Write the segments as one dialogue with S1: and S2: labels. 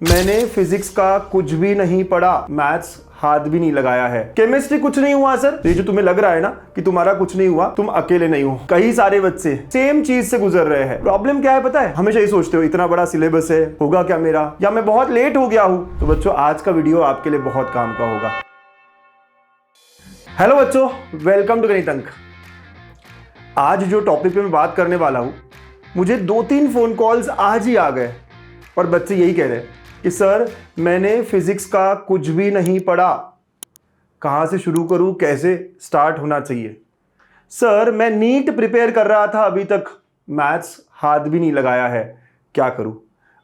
S1: मैंने फिजिक्स का कुछ भी नहीं पढ़ा, मैथ्स हाथ भी नहीं लगाया है, केमिस्ट्री कुछ नहीं हुआ सर। ये जो तुम्हें लग रहा है ना कि तुम्हारा कुछ नहीं हुआ, तुम अकेले नहीं हो। कई सारे बच्चे सेम चीज से गुजर रहे हैं। प्रॉब्लम क्या है पता है? हमेशा ही सोचते हो इतना बड़ा सिलेबस है, होगा क्या मेरा, या मैं बहुत लेट हो गया हूं। तो बच्चों, आज का वीडियो आपके लिए बहुत काम का होगा। हेलो बच्चों, वेलकम टू गणित अंक। आज जो टॉपिक पे मैं बात करने वाला हूं, मुझे 2-3 फोन कॉल्स आज ही आ गए और बच्चे यही कह रहे हैं कि सर मैंने फिजिक्स का कुछ भी नहीं पढ़ा, कहाँ से शुरू करूँ, कैसे स्टार्ट होना चाहिए। सर मैं नीट प्रिपेयर कर रहा था, अभी तक मैथ्स हाथ भी नहीं लगाया है, क्या करूँ।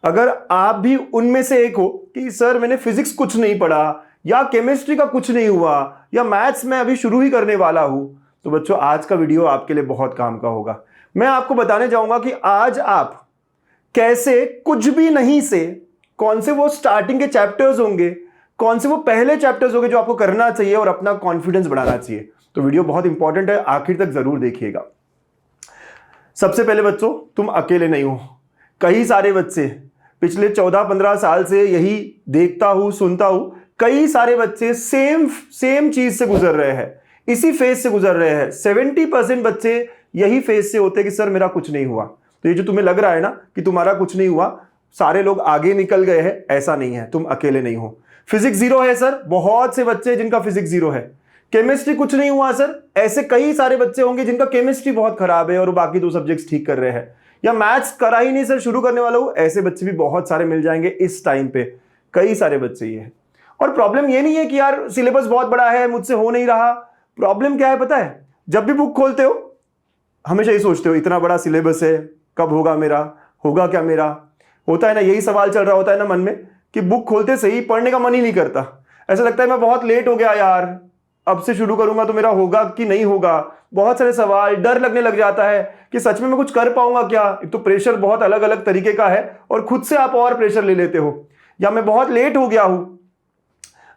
S1: अगर आप भी उनमें से एक हो कि सर मैंने फिजिक्स कुछ नहीं पढ़ा, या केमिस्ट्री का कुछ नहीं हुआ, या मैथ्स में अभी शुरू ही करने वाला हूँ, तो बच्चों आज का वीडियो आपके लिए बहुत काम का होगा। मैं आपको बताने जाऊंगा कि आज आप कैसे कुछ भी नहीं से कौन से वो स्टार्टिंग के चैप्टर्स होंगे, कौन से वो पहले चैप्टर्स होंगे जो आपको करना चाहिए और अपना कॉन्फिडेंस बढ़ाना चाहिए। तो वीडियो बहुत इंपॉर्टेंट है, आखिर तक जरूर देखिएगा। सबसे पहले बच्चों, तुम अकेले नहीं हो। कई सारे बच्चे पिछले 14-15 साल से यही देखता हूं, सुनता हूं। कई सारे बच्चे सेम चीज से गुजर रहे हैं, इसी फेज से गुजर रहे हैं। 70% बच्चे यही फेज से होते हैं कि सर मेरा कुछ नहीं हुआ। तो ये जो तुम्हें लग रहा है ना कि तुम्हारा कुछ नहीं हुआ, सारे लोग आगे निकल गए हैं, ऐसा नहीं है, तुम अकेले नहीं हो। फिजिक्स 0 है सर, बहुत से बच्चे जिनका फिजिक्स 0 है। केमिस्ट्री कुछ नहीं हुआ सर, ऐसे कई सारे बच्चे होंगे जिनका केमिस्ट्री बहुत खराब है और बाकी 2 सब्जेक्ट्स ठीक कर रहे हैं। या मैथ्स करा ही नहीं सर, शुरू करने वाला हूं, ऐसे बच्चे भी बहुत सारे मिल जाएंगे इस टाइम पे। कई सारे बच्चे ये है। और प्रॉब्लम ये नहीं है कि यार सिलेबस बहुत बड़ा है, मुझसे हो नहीं रहा। प्रॉब्लम क्या है पता है? जब भी बुक खोलते हो हमेशा ही सोचते हो इतना बड़ा सिलेबस है, कब होगा मेरा, होगा क्या मेरा। होता है ना, यही सवाल चल रहा होता है ना मन में कि बुक खोलते सही पढ़ने का मन ही नहीं करता। ऐसा लगता है मैं बहुत लेट हो गया यार, अब से शुरू करूंगा तो मेरा होगा कि नहीं होगा। बहुत सारे सवाल, डर लगने लग जाता है कि सच में मैं कुछ कर पाऊंगा क्या। एक तो प्रेशर बहुत अलग अलग तरीके का है और खुद से आप और प्रेशर ले लेते हो। या मैं बहुत लेट हो गया हूं,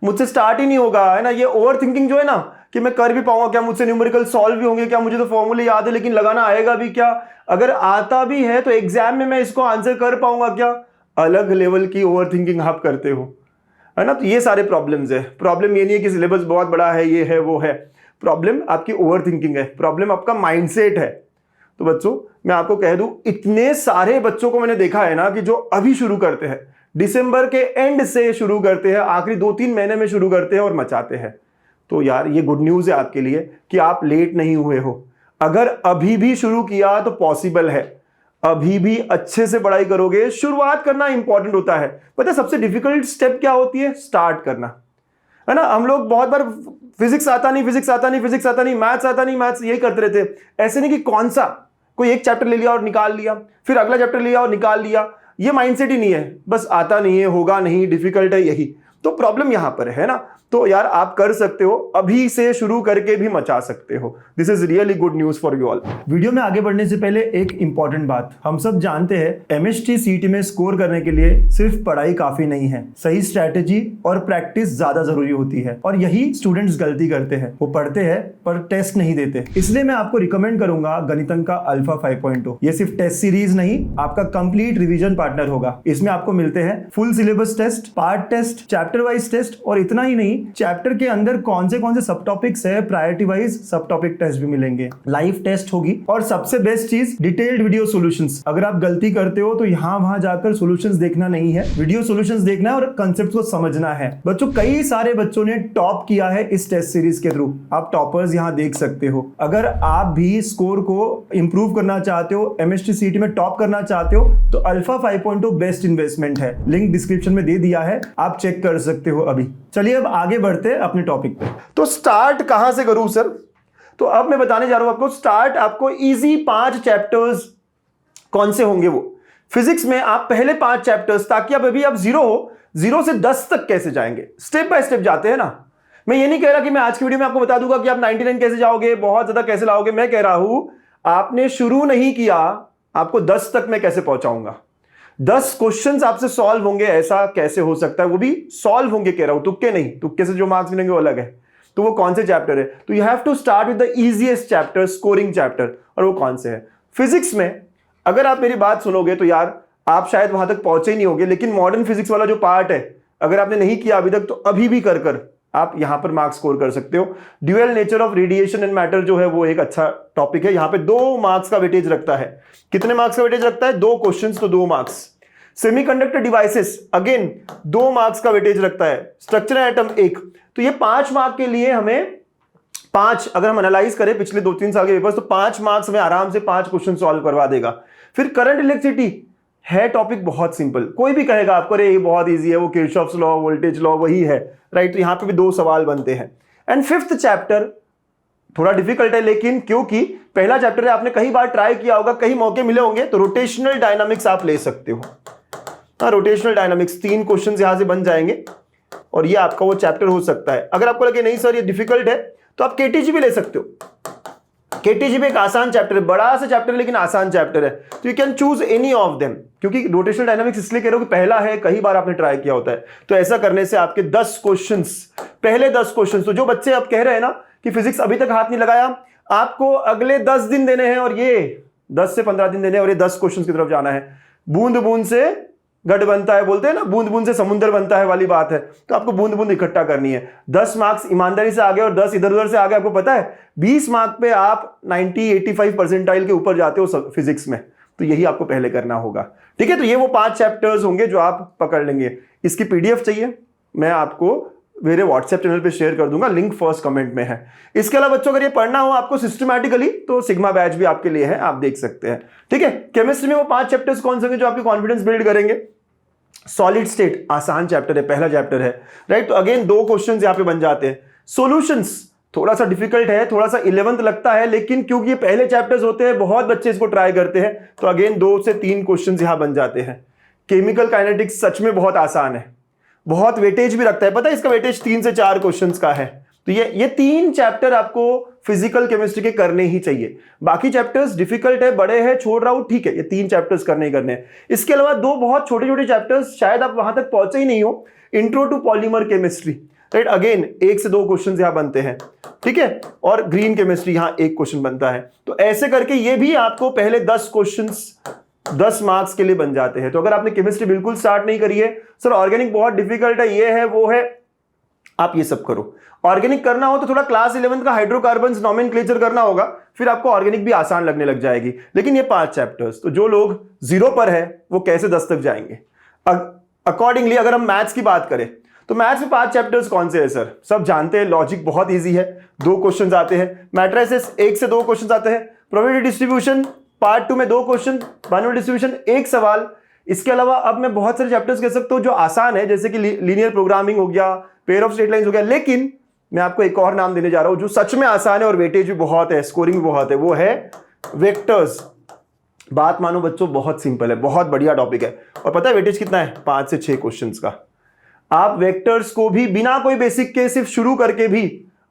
S1: मुझसे स्टार्ट ही नहीं होगा, है ना। ये ओवर थिंकिंग जो है ना कि मैं कर भी पाऊंगा क्या, मुझसे न्यूमेरिकल सॉल्व भी होंगे क्या, मुझे तो फॉर्मूले याद है लेकिन लगाना आएगा भी क्या, अगर आता भी है तो एग्जाम में मैं इसको आंसर कर पाऊंगा क्या। अलग लेवल की ओवर थिंकिंग आप करते हो, है ना। तो ये सारे प्रॉब्लम्स है। प्रॉब्लम ये नहीं है कि सिलेबस बहुत बड़ा है, ये है वो है। प्रॉब्लम आपकी ओवर थिंकिंग है, प्रॉब्लम आपका माइंडसेट है। तो बच्चों मैं आपको कह दूं, इतने सारे बच्चों को मैंने देखा है ना कि जो अभी शुरू करते हैं, दिसंबर के एंड से शुरू करते हैं, आखिरी 2-3 महीने में शुरू करते हैं और मचाते हैं। तो यार ये गुड न्यूज है आपके लिए कि आप लेट नहीं हुए हो। अगर अभी भी शुरू किया तो पॉसिबल है, अभी भी अच्छे से पढ़ाई करोगे। शुरुआत करना इंपॉर्टेंट होता है। पता है सबसे डिफिकल्ट स्टेप क्या होती है? स्टार्ट करना, है ना। हम लोग बहुत बार फिजिक्स आता नहीं, फिजिक्स आता नहीं, फिजिक्स आता नहीं, मैथ्स आता नहीं, मैथ्स यही करते रहते। ऐसे नहीं कि कौन सा कोई एक चैप्टर ले लिया और निकाल लिया, फिर अगला चैप्टर लिया और निकाल लिया। ये माइंडसेट ही नहीं है, बस आता नहीं है, होगा नहीं, डिफिकल्ट है, यही तो प्रॉब्लम यहां पर है ना। तो यार आप कर सकते हो, अभी से शुरू करके भी मचा सकते हो। This is really good news for you all. Video में आगे बढ़ने से पहले एक इंपॉर्टेंट बात, हम सब जानते हैं एमएसटी सीटी में स्कोर करने के लिए सिर्फ पढ़ाई काफी नहीं है, सही स्ट्रैटेजी और प्रैक्टिस ज्यादा जरूरी होती है। और यही स्टूडेंट्स गलती करते हैं, वो पढ़ते हैं पर टेस्ट नहीं देते। इसलिए मैं आपको रिकमेंड करूंगा गणित अंक का अल्फा 5.0। ये सिर्फ टेस्ट सीरीज नहीं, आपका कंप्लीट रिवीजन पार्टनर होगा। इसमें आपको मिलते हैं full syllabus test, part test, chapter wise test, और इतना ही नहीं, चैप्टर के अंदर कौन से सब टॉपिक्स है, प्रायोरिटी वाइज सब टॉपिक टेस्ट भी मिलेंगे, लाइव टेस्ट होगी, और सबसे बेस्ट चीज डिटेल्ड वीडियो सॉल्यूशंस। अगर आप गलती करते हो तो यहाँ वहां जाकर सॉल्यूशंस देखना नहीं है, वीडियो सॉल्यूशंस देखना है और कांसेप्ट को समझना है। बच्चों कई सारे बच्चों ने टॉप किया है इस टेस्ट सीरीज के थ्रू, आप टॉपर्स यहाँ देख सकते हो। अगर आप भी स्कोर को इंप्रूव करना चाहते हो, एमएसटी सीटी में टॉप करना चाहते हो, तो अल्फा 5.0 बेस्ट इन्वेस्टमेंट है। लिंक डिस्क्रिप्शन में दे दिया है, आप चेक कर सकते हो अभी। चलिए अब आगे बढ़ते हैं अपने टॉपिक पे। तो स्टार्ट कहां से करूं सर? तो अब मैं बताने जा रहा हूं आपको स्टार्ट। आपको इजी 5 चैप्टर्स कौन से होंगे वो फिजिक्स में, आप पहले 5 चैप्टर्स, ताकि अब अभी आप 0 हो, 0 से 10 तक कैसे जाएंगे, स्टेप बाय स्टेप जाते हैं ना। मैं ये नहीं कह रहा कि मैं आज की वीडियो में आपको बता दूंगा कि आप 99 कैसे जाओगे, बहुत ज्यादा कैसे लाओगे। मैं कह रहा हूं आपने शुरू नहीं किया, आपको 10 तक मैं कैसे पहुंचाऊंगा। 10 क्वेश्चंस आपसे सॉल्व होंगे, ऐसा कैसे हो सकता है, वो भी सॉल्व होंगे कह रहा हूं, तुक्के नहीं। तुक्के से जो मार्क्स मिलेंगे वो अलग है। तो वो कौन से चैप्टर है? तो you have to start with the easiest chapter, scoring chapter. और वो कौन से है? फिजिक्स में अगर आप मेरी बात सुनोगे तो यार आप शायद वहां तक पहुंचे ही नहीं होंगे, लेकिन मॉडर्न फिजिक्स वाला जो पार्ट है अगर आपने नहीं किया अभी तक तो अभी भी कर कर आप यहां पर मार्क्स स्कोर कर सकते हो। Dual nature of radiation and matter जो है वो एक अच्छा टॉपिक है। यहां पे 2 मार्क्स का वेटेज रखता है। कितने मार्क्स का वेटेज रखता है? 2 क्वेश्चंस तो 2 marks. Semiconductor devices again 2 marks का वेटेज रखता है। Structure atom 1। तो ये 5 मार्क के लिए हमें 5, अगर हम एनालाइज करें पिछले 2-3 साल के पेपर्स, तो 5 मार्क्स में आराम से 5 क्वेश्चन सॉल्व करवा देगा। फिर करंट इलेक्ट्रिसिटी है टॉपिक बहुत सिंपल। कोई भी कहेगा आपको अरे ये बहुत इजी है, वो किरचॉफ्स लॉ, वोल्टेज लॉ वही है, राइट? तो यहां पे भी 2 सवाल बनते हैं। एंड 5th चैप्टर थोड़ा डिफिकल्ट है, लेकिन क्योंकि पहला चैप्टर है, आपने कई बार ट्राई किया होगा, कई मौके मिले होंगे, तो रोटेशनल डायनामिक्स आप ले सकते हो। रोटेशनल डायनामिक्स 3 क्वेश्चन यहां से बन जाएंगे और ये आपका वो चैप्टर हो सकता है। अगर आपको लगे नहीं सर ये डिफिकल्ट है तो आप केटीजी भी ले सकते हो। केटीजी भी एक आसान चैप्टर है, बड़ा सा चैप्टर है लेकिन आसान चैप्टर है, तो you can choose any of them. क्योंकि रोटेशनल डायनामिक्स इसलिए कह रहा हूं कि पहला है, कई बार आपने ट्राई किया होता है, तो ऐसा करने से आपके 10 क्वेश्चंस, पहले 10 क्वेश्चंस, तो जो बच्चे अब कह रहे हैं ना कि फिजिक्स अभी तक हाथ नहीं लगाया, आपको अगले 10 दिन देने हैं और ये 10 से 15 दिन देने हैं और ये 10 क्वेश्चन की तरफ जाना है। बूंद बूंद से गढ़ बनता है, बोलते हैं ना, बूंद बूंद से समुद्र बनता है वाली बात है। तो आपको बूंद बूंद इकट्ठा करनी है। 10 मार्क्स ईमानदारी से आ गए और 10 इधर उधर से आ गए, आपको पता है 20 मार्क पे आप 90-85 परसेंटाइल के ऊपर जाते हो फिजिक्स में। तो यही आपको पहले करना होगा, ठीक है? तो ये वो 5 चैप्टर्स होंगे जो आप पकड़ लेंगे। इसकी पीडीएफ चाहिए, मैं आपको मेरे व्हाट्सएप चैनल पे शेयर कर दूंगा, लिंक फर्स्ट कमेंट में है। इसके अलावा बच्चों अगर ये पढ़ना हो आपको सिस्टमैटिकली, तो सिग्मा बैच भी आपके लिए है, आप देख सकते हैं, ठीक है? केमिस्ट्री में वो 5 चैप्टर्स कौन से होंगे जो आपकी कॉन्फिडेंस बिल्ड करेंगे? सॉलिड स्टेट आसान चैप्टर है, पहला चैप्टर है, राइट? तो अगेन 2 क्वेश्चंस यहां पे बन जाते हैं। सॉल्यूशंस थोड़ा सा डिफिकल्ट है, थोड़ा सा 11th लगता है, लेकिन क्योंकि ये पहले चैप्टर्स होते हैं, बहुत बच्चे इसको ट्राई करते हैं, तो अगेन 2 से 3 क्वेश्चंस यहां बन जाते हैं। केमिकल काइनेटिक्स सच में बहुत आसान है, बहुत वेटेज भी रखता है, पता है इसका वेटेज 3 से 4 क्वेश्चंस का है। तो ये 3 चैप्टर आपको फिजिकल केमिस्ट्री के करने ही चाहिए। बाकी चैप्टर्स डिफिकल्ट है, बड़े हैं, छोड़ रहा हूं, ठीक है, ये 3 चैप्टर्स करने ही करने हैं। इसके अलावा 2 बहुत छोटे छोटे चैप्टर्स, शायद आप वहां तक पहुंचे ही नहीं हो, intro to polymer chemistry, right? Again 1 से 2 क्वेश्चन यहां बनते हैं, ठीक है? और ग्रीन केमिस्ट्री यहां 1 क्वेश्चन बनता है। तो ऐसे करके ये भी आपको पहले 10 क्वेश्चन 10 मार्क्स के लिए बन जाते हैं। तो अगर आपने केमिस्ट्री बिल्कुल स्टार्ट नहीं करी है, सर ऑर्गेनिक बहुत डिफिकल्ट है, ये है वो है, आप ये सब करो। ऑर्गेनिक करना हो तो थोड़ा क्लास 11 का हाइड्रोकार्बन्स नॉमेनक्लेचर करना होगा, फिर आपको ऑर्गेनिक भी आसान लगने लग जाएगी। लेकिन ये 5 चैप्टर्स, तो जो लोग 0 पर है वो कैसे 10 तक जाएंगे? अकॉर्डिंगली अगर हम मैथ्स की बात करें तो मैथ्स में 5 चैप्टर्स कौन से हैं सर? सब जानते हैं, लॉजिक बहुत ईजी है, 2 क्वेश्चन आते हैं। मैट्रिसेस 1 से 2 क्वेश्चन आते हैं। प्रोबेबिलिटी डिस्ट्रीब्यूशन पार्ट 2 में 2 क्वेश्चन, बाइनरी डिस्ट्रीब्यूशन 1 सवाल। इसके अलावा अब मैं बहुत सारे चैप्टर्स कह सकता हूं जो आसान है, जैसे कि लीनियर प्रोग्रामिंग हो गया, पेयर ऑफ स्ट्रेट लाइंस हो गया। लेकिन मैं आपको एक और नाम देने जा रहा हूं जो सच में आसान है और वेटेज भी बहुत है, स्कोरिंग भी बहुत है, वो है वेक्टर्स। बात मानो बच्चों, बहुत सिंपल है, बहुत बढ़िया टॉपिक है। और पता है वेटेज कितना है? 5 से 6 क्वेश्चंस का। आप वेक्टर्स को भी बिना कोई बेसिक के सिर्फ शुरू करके भी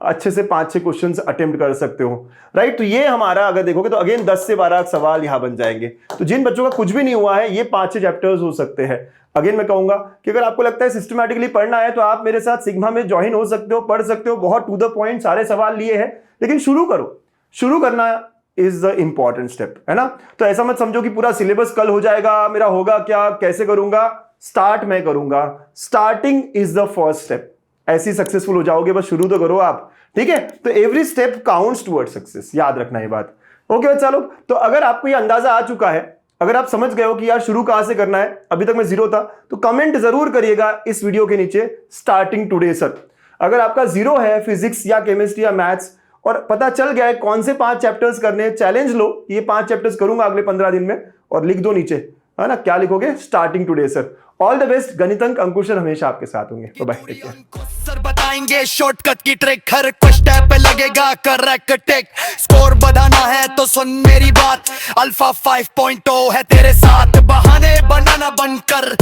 S1: अच्छे से 5-6 क्वेश्चंस अटेम्प्ट कर सकते हो, राइट? तो ये हमारा अगर देखोगे तो अगेन 10 से 12 सवाल यहां बन जाएंगे। तो जिन बच्चों का कुछ भी नहीं हुआ है, ये 5-6 चैप्टर्स हो सकते हैं। अगेन मैं कहूंगा कि अगर आपको लगता है सिस्टमैटिकली पढ़ना है तो आप मेरे साथ सिग्मा में ज्वाइन हो सकते हो, पढ़ सकते हो, बहुत टू द पॉइंट सारे सवाल लिए हैं। लेकिन शुरू करो, शुरू करना इज द इंपॉर्टेंट स्टेप, है ना? तो ऐसा मत समझो कि पूरा सिलेबस कल हो जाएगा, मेरा होगा क्या, कैसे करूंगा। स्टार्ट मैं करूंगा, starting is the first step. ऐसे ही सक्सेसफुल हो जाओगे, बस शुरू तो करो आप, ठीक है? तो every step counts toward success, याद रखना ये बात। ओके बच्चा लोग, तो अगर आपको ये अंदाजा आ चुका है, अगर आप समझ गए हो कि यार शुरू कहां से करना है, अभी तक मैं 0 था, तो कमेंट जरूर करिएगा इस वीडियो के नीचे, स्टार्टिंग टुडे सर। अगर आपका 0 है फिजिक्स या केमिस्ट्री या मैथ्स और पता चल गया है कौन से 5 चैप्टर्स करने, चैलेंज लो, ये 5 चैप्टर्स करूंगा अगले 15 दिन में, और लिख दो नीचे, है ना? क्या लिखोगे? Starting today sir. All the best. Ganitank Ankush sir हमेशा आपके साथ होंगे। Bye, take care.
S2: सर बताएंगे शॉर्टकट की ट्रिक, हर कुछ स्टेप पे लगेगा करेक्ट टिक। स्कोर बढ़ाना है तो सुन मेरी बात, अल्फा 5.0 है तेरे साथ, बहाने बनाना बंद कर।